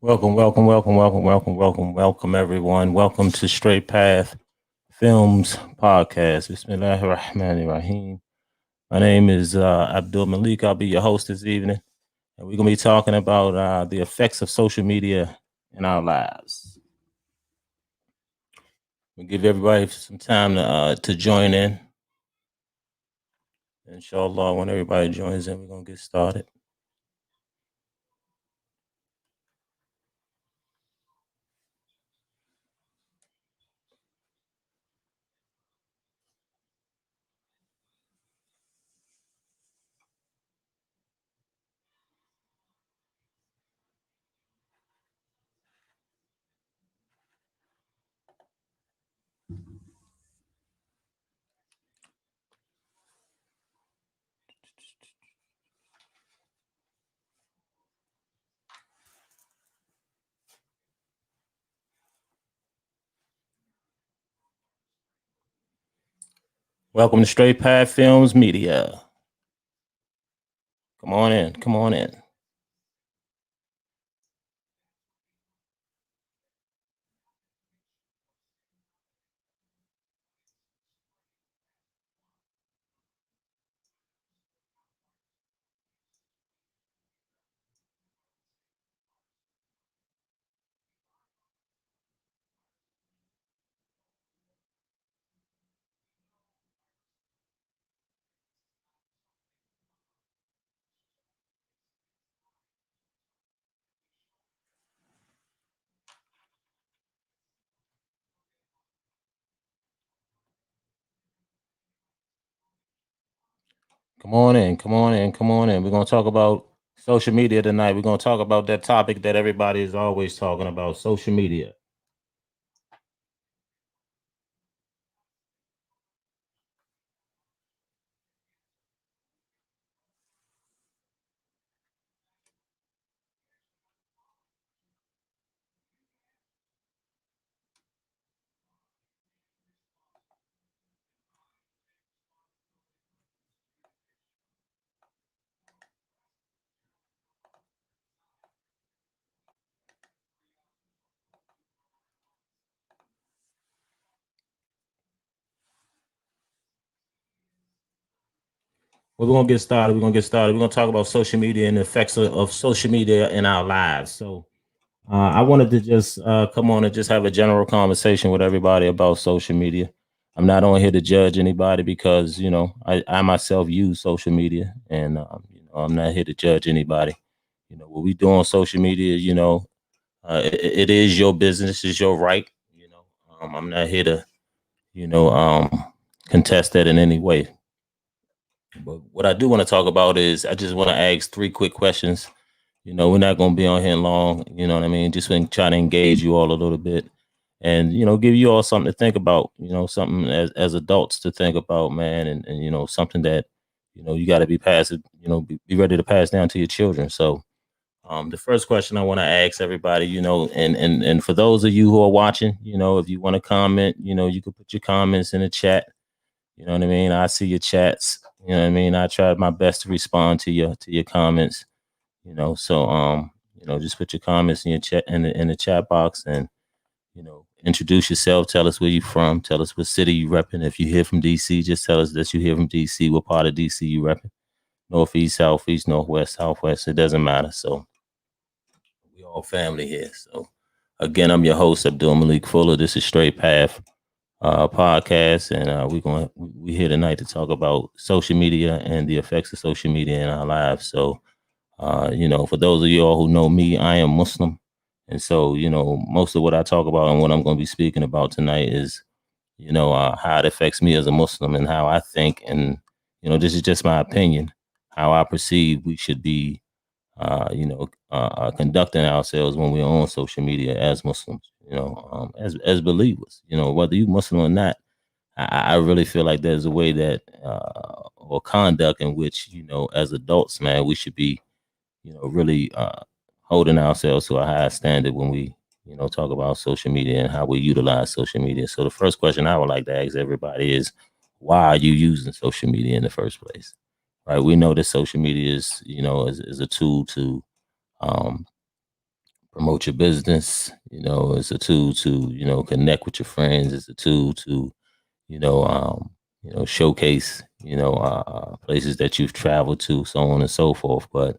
Welcome, everyone. Welcome to Straight Path Films Podcast. Bismillahirrahmanirrahim. My name is Abdul Malik. I'll be your host this evening, and we're gonna be talking about the effects of social media in our lives. We'll give everybody some time to join in. Inshallah, when everybody joins in, we're gonna get started. Welcome to Straight Path Films Media. Come on in. Come on in. Come on in, come on in, come on in. We're going to talk about social media tonight. We're going to talk about that topic that everybody is always talking about, social media. We're going to get started. We're going to get started. We're going to talk about social media and the effects of social media in our lives. So I wanted to just come on and just have a general conversation with everybody about social media. I'm not on here to judge anybody because, I myself use social media and, I'm not here to judge anybody. What we do on social media, it is your business, it's your right. I'm not here to, you know, um, contest that in any way. But what I do want to talk about is I just want to ask three quick questions. We're not going to be on here long. You know what I mean? Just want to try to engage you all a little bit, and give you all something to think about. Something as adults to think about, man, and something that you got to be passive. Be ready to pass down to your children. So the first question I want to ask everybody, and for those of you who are watching, if you want to comment, you can put your comments in the chat. You know what I mean? I see your chats. You know what I mean? I tried my best to respond to your comments. So just put your comments in your chat in the chat box and introduce yourself. Tell us where you're from. Tell us what city you repping. If you hear from DC, just tell us that you hear from DC. What part of DC you repping? Northeast, southeast, northwest, southwest. It doesn't matter. So we all family here. So again, I'm your host, Abdul Malik Fuller. This is Straight Path podcast, and we here tonight to talk about social media and the effects of social media in our lives. So, for those of you all who know me, I am Muslim, and so most of what I talk about and what I'm going to be speaking about tonight is how it affects me as a Muslim and how I think, and this is just my opinion, how I perceive we should be conducting ourselves when we're on social media as Muslims, as believers, whether you Muslim or not. I really feel like there's a way that or conduct in which, as adults, man, we should be, really holding ourselves to a high standard when we, talk about social media and how we utilize social media. So the first question I would like to ask everybody is, why are you using social media in the first place? Right? We know that social media is a tool to um, promote your business. It's a tool to connect with your friends. It's a tool to you know showcase places that you've traveled to, so on and so forth. But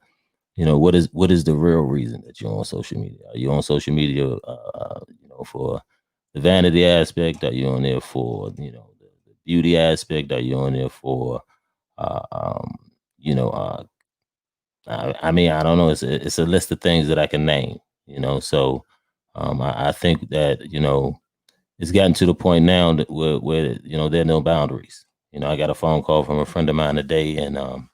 what is the real reason that you're on social media? Are you on social media for the vanity aspect? Are you on there for the beauty aspect? Are you on there for uh, um, you know I mean, I don't know. It's a list of things that I can name. So I think that it's gotten to the point now that where there are no boundaries. I got a phone call from a friend of mine today, and I'm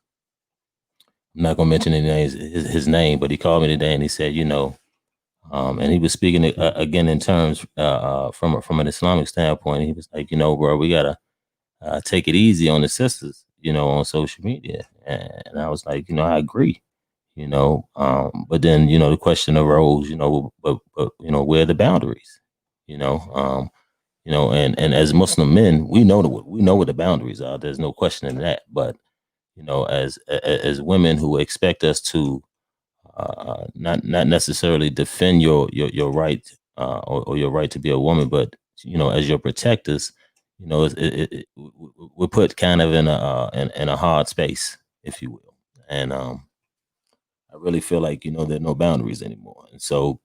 not gonna mention his name, but he called me today and he said, and he was speaking again in terms from an Islamic standpoint. He was like, bro, we gotta take it easy on the sisters, on social media. And I was like, I agree, but then the question arose, but where are the boundaries, you know, um, and as Muslim men, we know what the boundaries are. There's no question in that. But as women who expect us to not necessarily defend your right or your right to be a woman, but as your protectors, we're put kind of in a hard space, if you will, and I really feel like there are no boundaries anymore, and so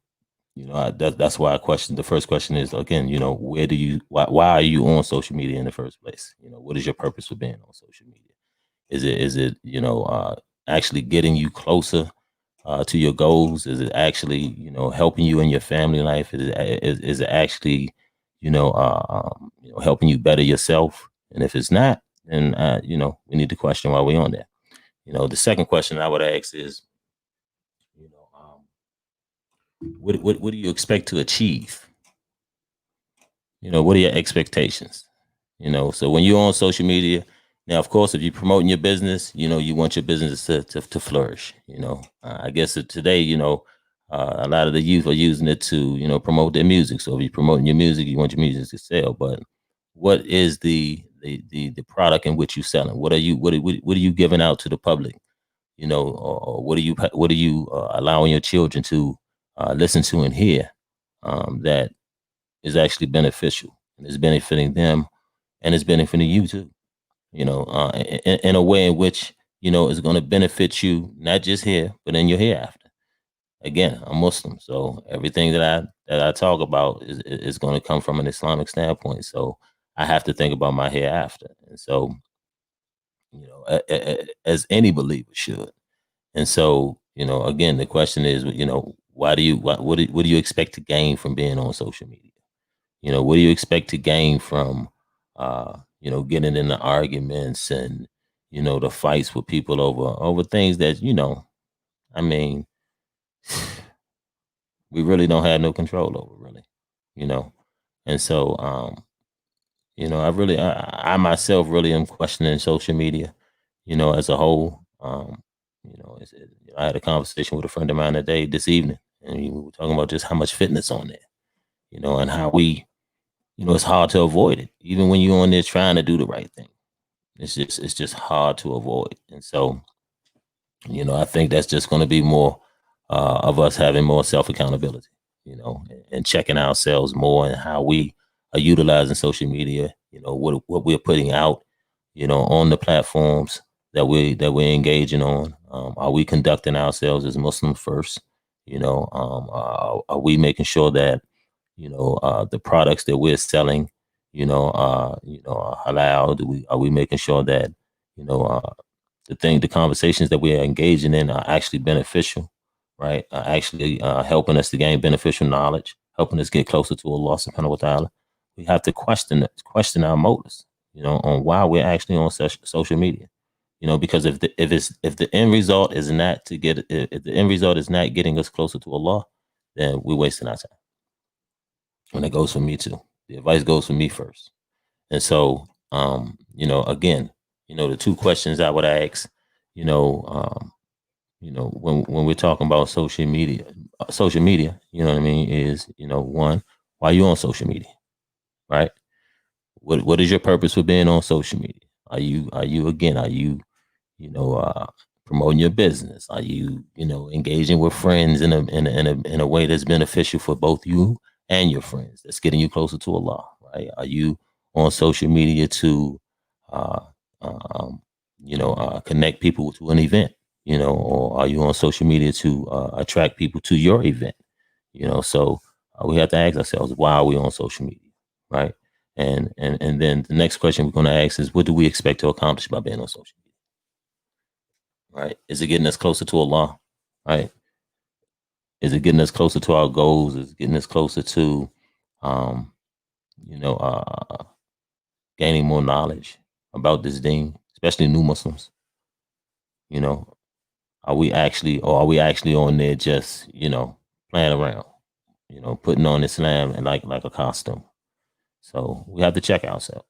that's why I question. The first question is again, why are you on social media in the first place? What is your purpose for being on social media? Is it actually getting you closer to your goals? Is it actually helping you in your family life? Is it actually helping you better yourself? And if it's not, then we need to question why we're on there. The second question I would ask is, you know, what do you expect to achieve? What are your expectations? So when you're on social media, now of course, if you're promoting your business, you want your business to flourish. I guess that today, a lot of the youth are using it to promote their music. So if you're promoting your music, you want your music to sell. But what is the product in which you're selling? What are you giving out to the public? Or what are you allowing your children to listen to and hear that is actually beneficial and is benefiting them and is benefiting you too. In a way in which is going to benefit you not just here but in your hereafter. Again, I'm Muslim, so everything that I talk about is going to come from an Islamic standpoint. So I have to think about my hereafter, and so as any believer should. And so again, the question is, why do you what do you expect to gain from being on social media? What do you expect to gain from, getting into arguments and, the fights with people over things that, I mean, we really don't have no control over, really, you know. And so, I myself really am questioning social media, as a whole. I had a conversation with a friend of mine today, this evening, and we were talking about just how much fitness on there, and how it's hard to avoid it, even when you're on there trying to do the right thing. It's just hard to avoid, and so I think that's just going to be more of us having more self accountability, and checking ourselves more and how we are utilizing social media. What we're putting out, on the platforms that we're engaging on. Are we conducting ourselves as Muslims first? Are we making sure that the products that we're selling, are halal? Are we making sure that you know uh, the conversations that we're engaging in are actually beneficial, right? Are actually helping us to gain beneficial knowledge, helping us get closer to Allah subhanahu wa ta'ala. We have to question our motives, on why we're actually on social media. Because if the end result is not to get if the end result is not getting us closer to Allah, then we're wasting our time. And it goes for me too. The advice goes for me first. And so, again, the two questions I would ask, when we're talking about social media, you know what I mean, is, one, why are you on social media? Right? What is your purpose for being on social media? Are you again, are you, you know, uh promoting your business? Are you, engaging with friends in a way that's beneficial for both you and your friends? That's getting you closer to Allah, right? Are you on social media to, uh, um, connect people to an event? Or are you on social media to attract people to your event? So we have to ask ourselves, why are we on social media, right? And then the next question we're going to ask is, what do we expect to accomplish by being on social media? Right? Is it getting us closer to Allah? Right? Is it getting us closer to our goals? Is it getting us closer to, um, you know, uh, gaining more knowledge about this deen, especially new Muslims? You know, are we actually on there just, playing around, putting on Islam and like a costume? So we have to check ourselves,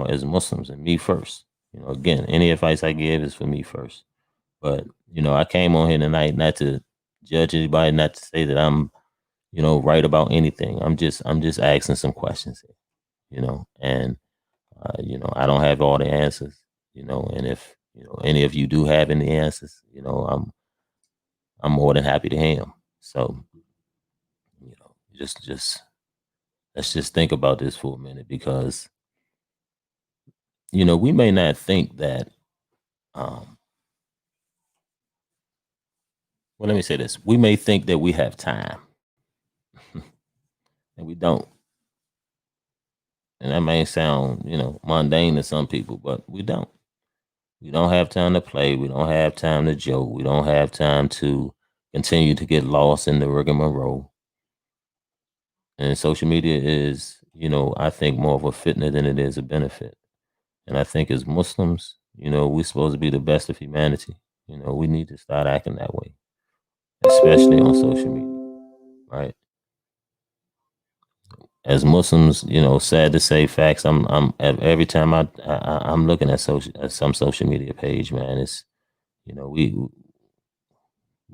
as Muslims, and me first. Again, any advice I give is for me first. But I came on here tonight not to judge anybody, not to say that I'm, right about anything. I'm just asking some questions here, and I don't have all the answers, and if any of you do have any answers, I'm more than happy to hear them. So, just let's just think about this for a minute, because we may not think that. Um, well, let me say this: we may think that we have time, and we don't. And that may sound, mundane to some people, but we don't. We don't have time to play. We don't have time to joke. We don't have time to continue to get lost in the rigmarole. And social media is, I think more of a fitna than it is a benefit. And I think as Muslims, we're supposed to be the best of humanity. We need to start acting that way, especially on social media, right? As Muslims, sad to say, facts. I'm every time I'm looking at some social media page, man. It's we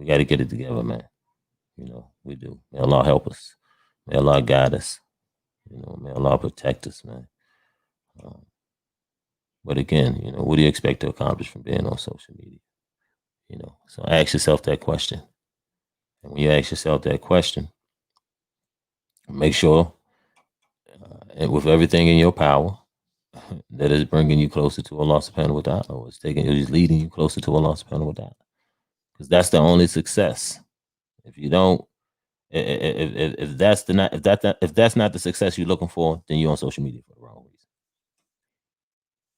got to get it together, man. We do. May Allah help us. May Allah guide us. May Allah protect us, man. Um, but again, what do you expect to accomplish from being on social media? So ask yourself that question. And when you ask yourself that question, make sure, with everything in your power, that is bringing you closer to Allah subhanahu wa ta'ala, or it's leading you closer to Allah subhanahu wa ta'ala. Because that's the only success. If you don't, if that's not the success you're looking for, then you're on social media for the wrong reason.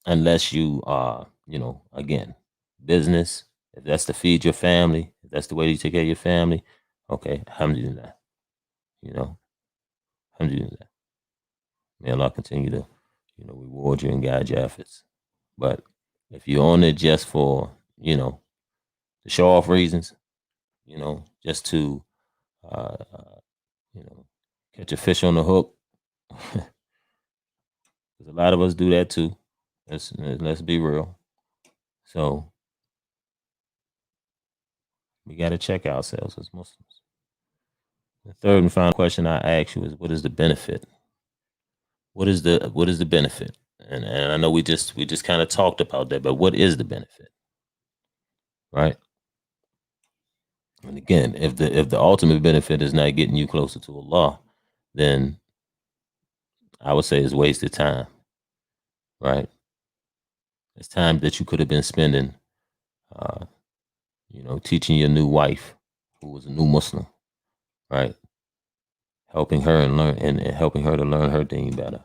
Unless you are, again, business, if that's to feed your family, if that's the way you take care of your family, okay, alhamdulillah. Alhamdulillah. May Allah continue to, reward you and guide your efforts. But if you're on it just for, to show off reasons, just to, uh, catch a fish on the hook, because a lot of us do that too. Let's be real. So we got to check ourselves as Muslims. The third and final question I ask you is, what is the benefit? What is the benefit? And I know we just kind of talked about that, but what is the benefit? Right? And again, if the ultimate benefit is not getting you closer to Allah, then I would say it's wasted time. Right? It's time that you could have been spending, uh, teaching your new wife, who was a new Muslim, right? Helping her and helping her to learn her deen better.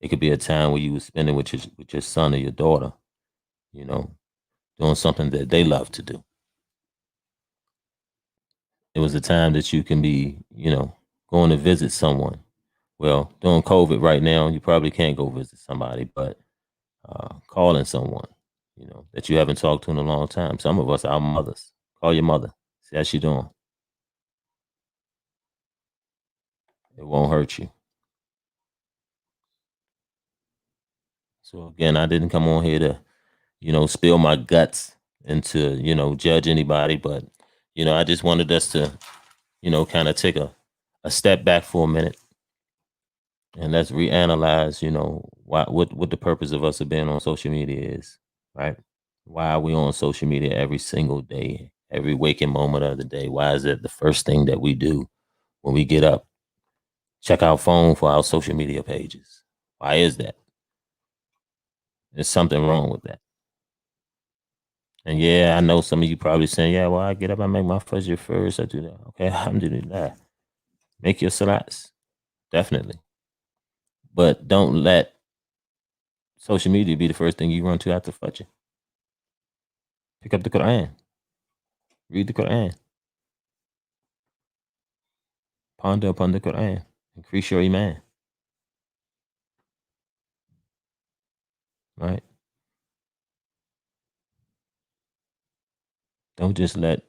It could be a time where you were spending with your son or your daughter, doing something that they love to do. It was a time that you can be, going to visit someone. Well, during COVID right now, you probably can't go visit somebody, but calling someone, that you haven't talked to in a long time. Some of us, our mothers, call your mother, see how she doing. It won't hurt you. So again, I didn't come on here to, spill my guts and to, judge anybody, but I just wanted us to, kind of take a step back for a minute, and let's reanalyze, what the purpose of us of being on social media is, right? Why are we on social media every single day, every waking moment of the day? Why is it the first thing that we do when we get up? Check our phone for our social media pages. Why is that? There's something wrong with that. And yeah, I know some of you probably saying, yeah, well, I get up, I make my fajr first, I do that. Okay, alhamdulillah. Make your salats, definitely. But don't let social media be the first thing you run to after fajr. Pick up the Quran, read the Quran, ponder upon the Quran, increase your iman, right? Don't just let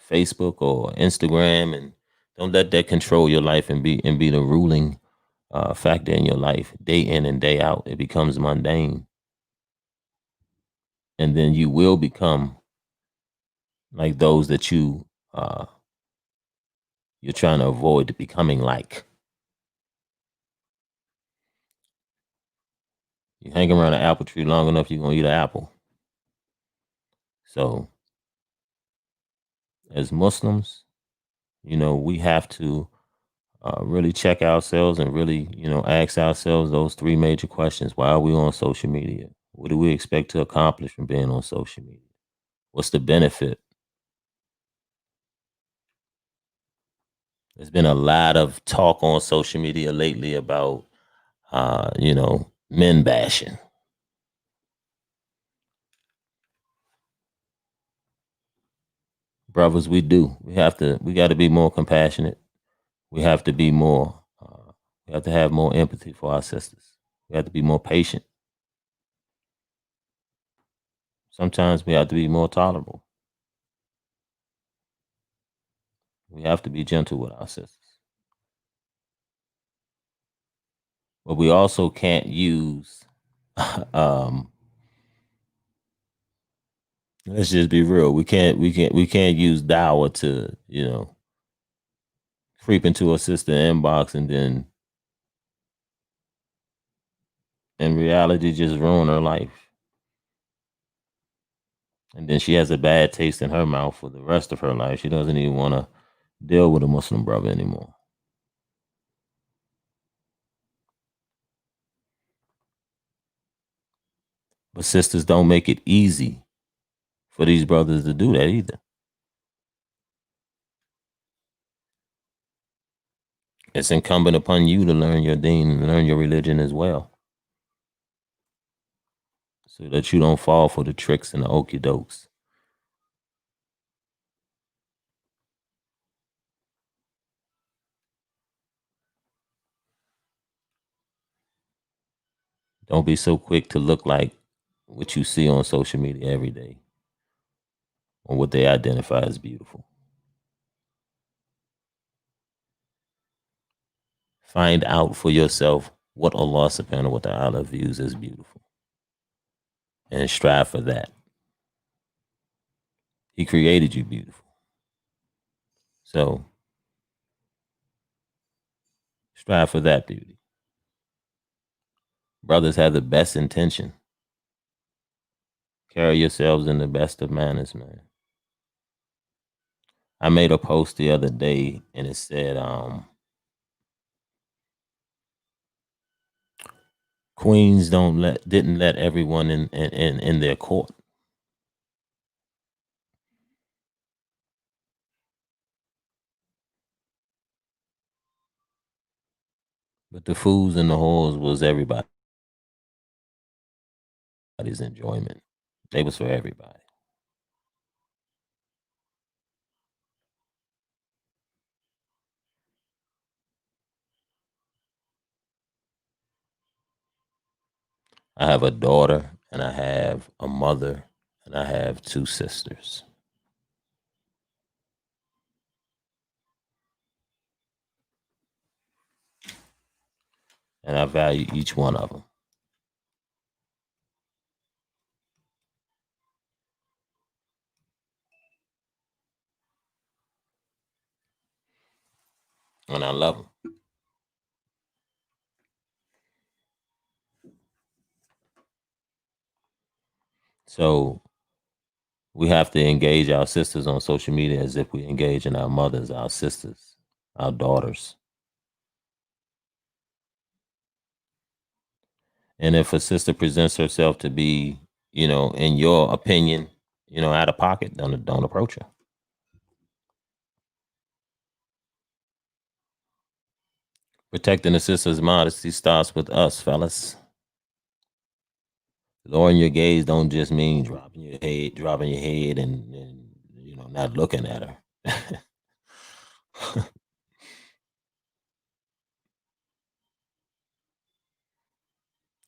Facebook or Instagram and don't let that control your life and be the ruling factor in your life day in and day out. It becomes mundane, and then you will become like those that you're trying to avoid becoming like. You hang around an apple tree long enough, you're gonna eat an apple. So, as Muslims, we have to really check ourselves and really, ask ourselves those three major questions. Why are we on social media? What do we expect to accomplish from being on social media? What's the benefit? There's been a lot of talk on social media lately about, men bashing. Brothers, we got to be more compassionate. We have to be more, we have to have more empathy for our sisters. We have to be more patient. Sometimes we have to be more tolerable. We have to be gentle with our sisters. But we also can't use, um, let's just be real. We can't use dawah to, creep into a sister inbox and then in reality just ruin her life. And then she has a bad taste in her mouth for the rest of her life. She doesn't even want to deal with a Muslim brother anymore. But sisters don't make it easy for these brothers to do that either. It's incumbent upon you to learn your deen and learn your religion as well, so that you don't fall for the tricks and the okey dokes. Don't be so quick to look like what you see on social media every day or what they identify as beautiful. Find out for yourself what Allah subhanahu wa ta'ala views as beautiful and strive for that. He created you beautiful. So strive for that beauty. Brothers have the best intention. Carry yourselves in the best of manners, man. I made a post the other day and it said, Queens didn't let everyone in their court. But the fools and the whores was everybody's enjoyment. They was for everybody. I have a daughter and I have a mother and I have two sisters. And I value each one of them. And I love them. So We have to engage our sisters on social media as if we engage in our mothers, our sisters, our daughters. And if a sister presents herself to be, in your opinion, out of pocket, don't approach her. Protecting a sister's modesty starts with us, fellas. Lowering your gaze don't just mean dropping your head, and not looking at her.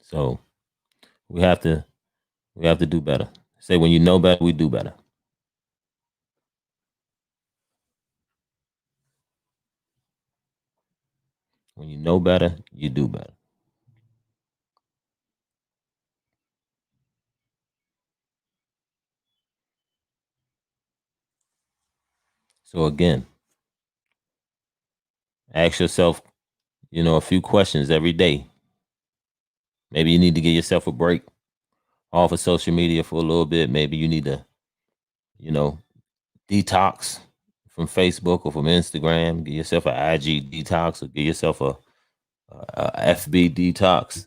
So we have to do better. Say when you know better, we do better. When you know better, you do better. So again, ask yourself, a few questions every day. Maybe you need to give yourself a break off of social media for a little bit. Maybe you need to, you know, detox from Facebook or from Instagram. Give yourself an IG detox or give yourself a FB detox.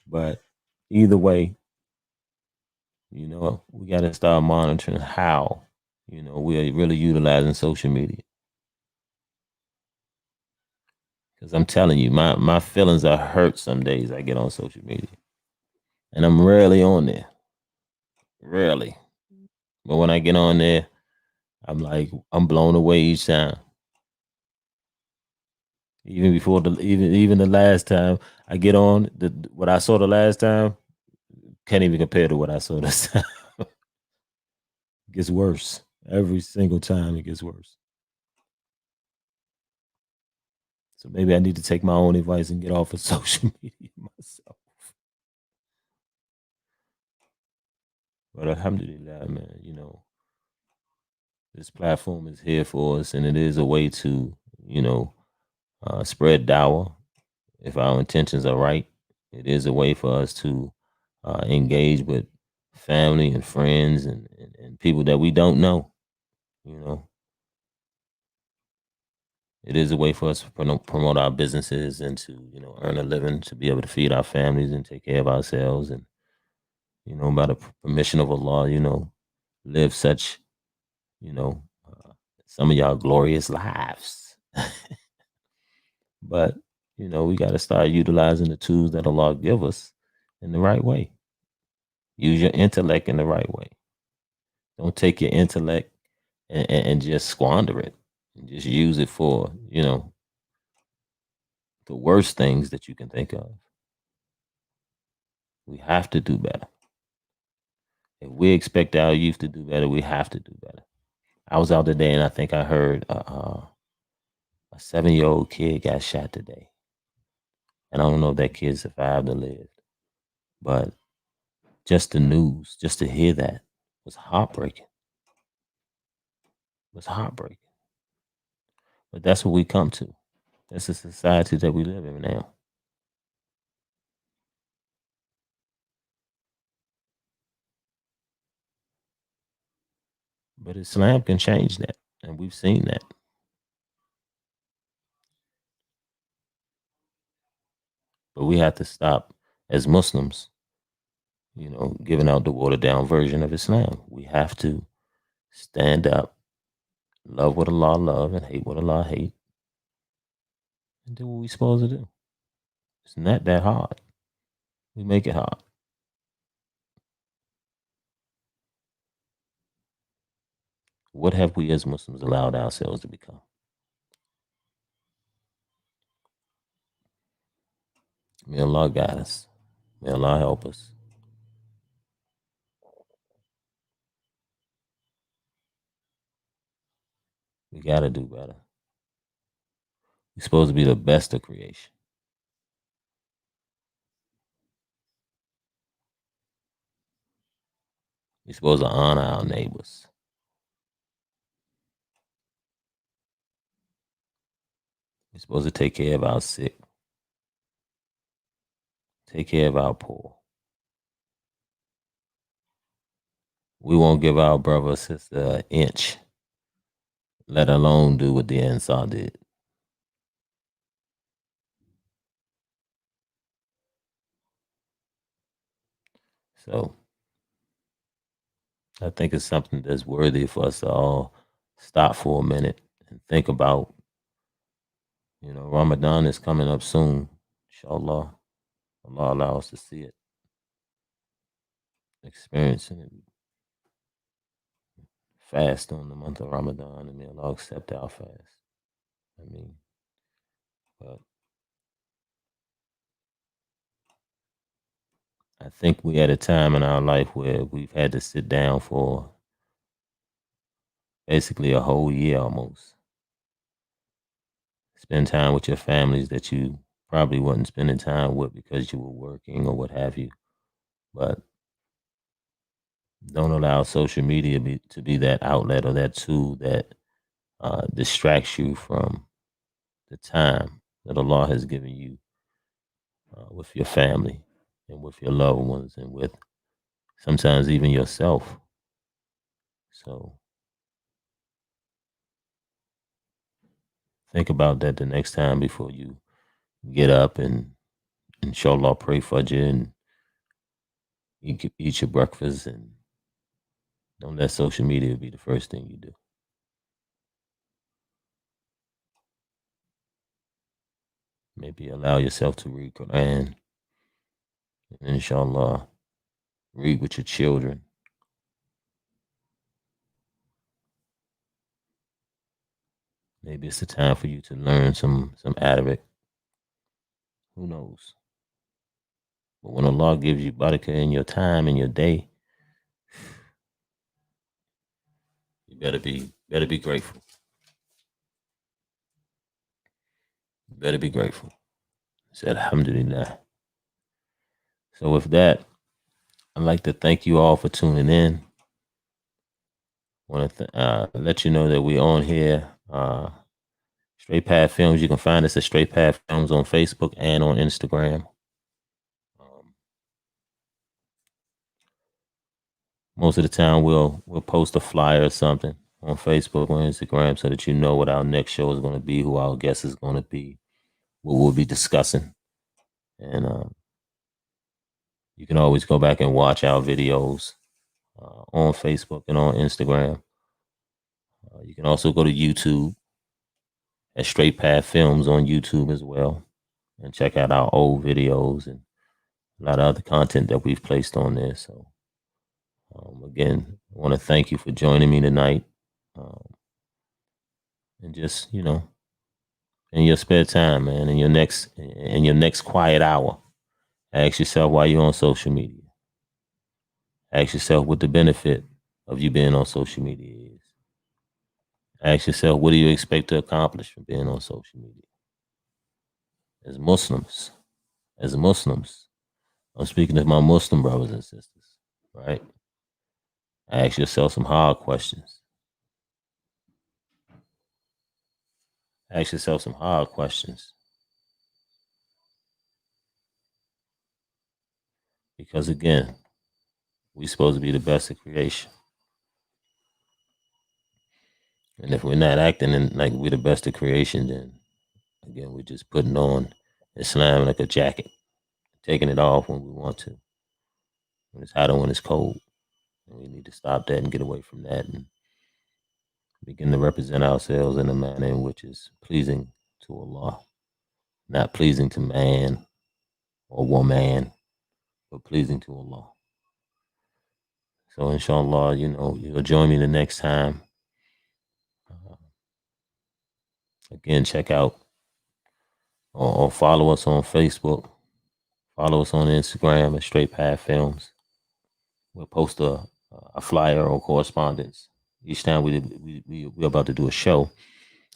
But either way, we got to start monitoring how, we're really utilizing social media. Because I'm telling you, my feelings are hurt some days I get on social media. And I'm rarely on there. Rarely. But when I get on there, I'm blown away each time. Even the last time I get on, what I saw the last time can't even compare to what I saw this time. It gets worse. Every single time it gets worse. So maybe I need to take my own advice and get off of social media myself. But alhamdulillah, man, this platform is here for us and it is a way to, spread dawah if our intentions are right. It is a way for us to engage with family and friends and people that we don't know. You know, it is a way for us to promote our businesses and to earn a living to be able to feed our families and take care of ourselves and by the permission of Allah, live such you know some of y'all glorious lives. But we got to start utilizing the tools that Allah give us in the right way. Use your intellect in the right way. Don't take your intellect and just squander it. And just use it for the worst things that you can think of. We have to do better. If we expect our youth to do better, we have to do better. I was out today and I think I heard a 7-year-old kid got shot today. And I don't know if that kid survived or lived. But just the news, just to hear that was heartbreaking. It was heartbreaking. But that's what we come to. That's the society that we live in now. But Islam can change that. And we've seen that. But we have to stop as Muslims, giving out the watered down version of Islam. We have to stand up, love what Allah love and hate what Allah hate, and do what we're supposed to do. It's not that hard. We make it hard. What have we as Muslims allowed ourselves to become? May Allah guide us. May Allah help us. We got to do better. We're supposed to be the best of creation. We're supposed to honor our neighbors. We're supposed to take care of our sick, take care of our poor. we won't give our brother or sister an inch, let alone do what the Ansar did. So I think it's something that's worthy for us to all stop for a minute and think about. Ramadan is coming up soon. Inshallah. Allah allow us to see it, experiencing it, fast on the month of Ramadan, and may Allah accept our fast. I mean, but I think we at a time in our life where we've had to sit down for basically a whole year almost. Spend time with your families that you probably wasn't spending time with because you were working or what have you. But don't allow social media to be that outlet or that tool that distracts you from the time that Allah has given you with your family and with your loved ones and with sometimes even yourself. So think about that the next time before you get up and inshallah pray for you and eat your breakfast, and don't let social media be the first thing you do. Maybe allow yourself to read Quran and inshallah read with your children. Maybe it's the time for you to learn some Arabic. Who knows? But when Allah gives you barakah in your time and your day, you better be grateful. You better be grateful. Say alhamdulillah. So with that, I'd like to thank you all for tuning in. I want to let you know that we're on here. Straight Path Films. You can find us at Straight Path Films on Facebook and on Instagram. Most of the time, we'll post a flyer or something on Facebook or Instagram so that you know what our next show is going to be, who our guest is going to be, what we'll be discussing, and you can always go back and watch our videos on Facebook and on Instagram. You can also go to YouTube at Straight Path Films on YouTube as well and check out our old videos and a lot of other content that we've placed on there. So again, I want to thank you for joining me tonight. And just, in your spare time, man, in your next quiet hour, ask yourself why you're on social media. Ask yourself what the benefit of you being on social media is. Ask yourself, what do you expect to accomplish from being on social media? As Muslims, I'm speaking to my Muslim brothers and sisters, right? Ask yourself some hard questions. Ask yourself some hard questions. Because again, we're supposed to be the best of creation. And if we're not acting like we're the best of creation, then again, we're just putting on Islam like a jacket, taking it off when we want to, when it's hot or when it's cold. And we need to stop that and get away from that and begin to represent ourselves in a manner in which is pleasing to Allah, not pleasing to man or woman, but pleasing to Allah. So inshallah, you'll join me the next time. Again, check out or follow us on Facebook. Follow us on Instagram at Straight Path Films. We'll post a flyer or correspondence each time we're about to do a show,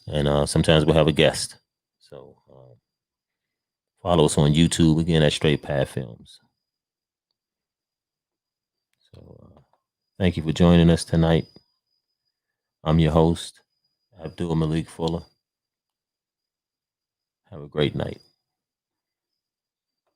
and sometimes we'll have a guest. So follow us on YouTube again at Straight Path Films. So thank you for joining us tonight. I'm your host, Abdul Malik Fuller. Have a great night.